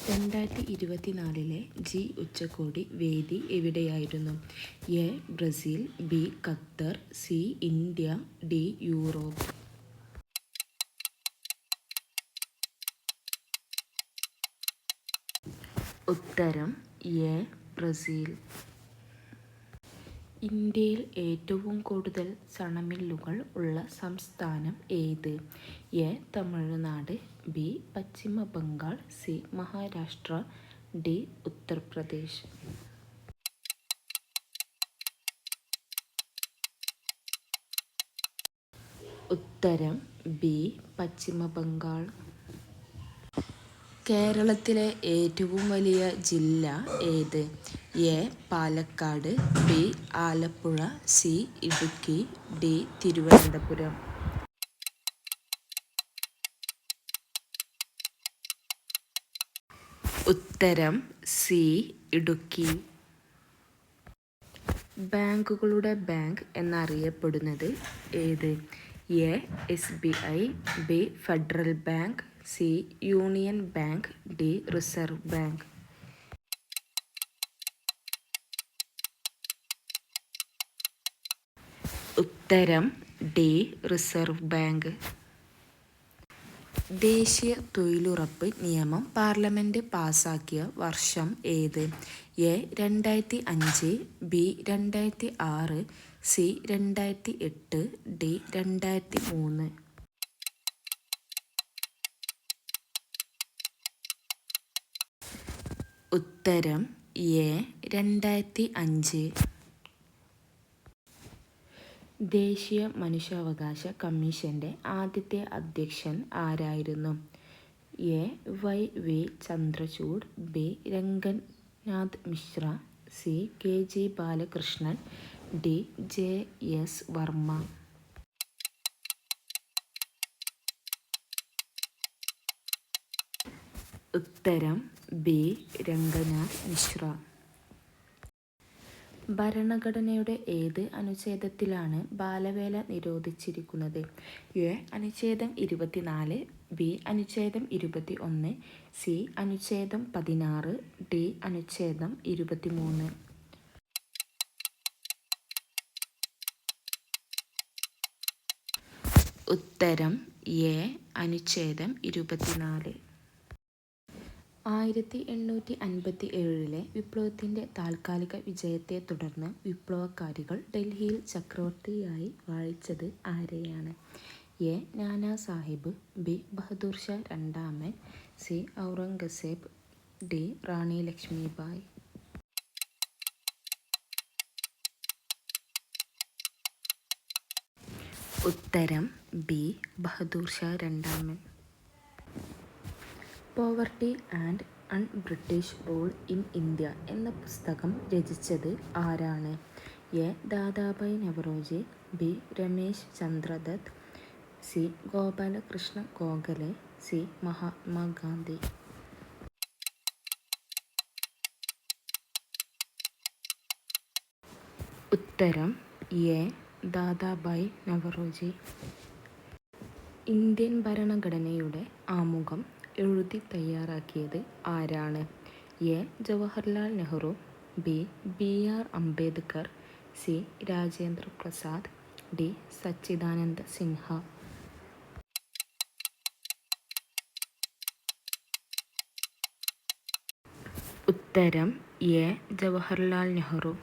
2024 G ഉച്ചകോടി വേദി എവിടെയായിരുന്നു? A. Brazil, B. Qatar, C. India, D. Europe. ഉത്തരം എ. ബ്രസീൽ. ഇന്ത്യയിൽ ഏറ്റവും കൂടുതൽ സണമില്ലുകൾ ഉള്ള സംസ്ഥാനം ഏത്? A. Tamil Nadu, B. Paschim Bengal, C. Maharashtra, D. Uttar Pradesh. ഉത്തരം ബി. പശ്ചിമ ബംഗാൾ. കേരളത്തിലെ ഏറ്റവും വലിയ ജില്ല ഏത്? A. Palakkad, B. Alappuzha, C. Idukki, D. Thiruvananthapuram. ഉത്തരം സി. ഇടുക്കി. ബാങ്കുകളുടെ ബാങ്ക് എന്നറിയപ്പെടുന്നത് ഏത്? A. SBI, B. Federal bank, C. Union bank, D. Reserve bank. ഉത്തരം ഡി. Reserve bank. ദേശീയ തൊഴിലുറപ്പ് നിയമം പാർലമെന്റ് പാസാക്കിയ വർഷം ഏത്? എ. 2005, ബി. 2006, സി. 2008, ഡി. 2003. ഉത്തരം എ. 2005. ദേശീയ മനുഷ്യാവകാശ കമ്മീഷന്റെ ആദ്യത്തെ അധ്യക്ഷൻ ആരായിരുന്നു? A. V. Chandrachud, B. Ranganath Mishra, C. K. Balakrishnan, D. JS Varma. ഉത്തരം ബി. രംഗനാഥ് മിശ്ര. ഭരണഘടനയുടെ ഏത് അനുച്ഛേദത്തിലാണ് ബാലവേല നിരോധിച്ചിരിക്കുന്നത്? എ. അനുച്ഛേദം 24, ബി. അനുച്ഛേദം 21, സി. അനുച്ഛേദം 16, ഡി. അനുച്ഛേദം 23. ഉത്തരം എ. അനുച്ഛേദം 24. 1857 വിപ്ലവത്തിന്റെ താൽക്കാലിക വിജയത്തെ തുടർന്ന് വിപ്ലവകാരികൾ ഡൽഹിയിൽ ചക്രവർത്തിയായി വാഴിച്ചത് ആരെയാണ്? എ. നാനാ സാഹിബ്, ബി. ബഹദൂർ ഷാ രണ്ടാമൻ, സി. ഔറംഗസേബ്, ഡി. റാണി ലക്ഷ്മിബായി. ഉത്തരം ബി. ബഹദൂർ ഷാ രണ്ടാമൻ. Poverty and British rule in India എന്ന പുസ്തകം രചിച്ചത് ആരാണ്? A. Dadabhai Naoroji, B. Ramesh Chandra Dutt, C. Gopalakrishna Gokhale, C. Mahatma Gandhi. ഉത്തരം എ. ദാദാഭായ് നവറോജി. ഇന്ത്യൻ ഭരണഘടനയുടെ ആമുഖം എഴുതി തയ്യാറാക്കിയത് ആരാണ്? A. Jawaharlal Nehru, B. BR Ambedkar, C. Rajendra Prasad, D. Sachchidananda Sinha. ഉത്തരം എ. ജവഹർലാൽ നെഹ്റു.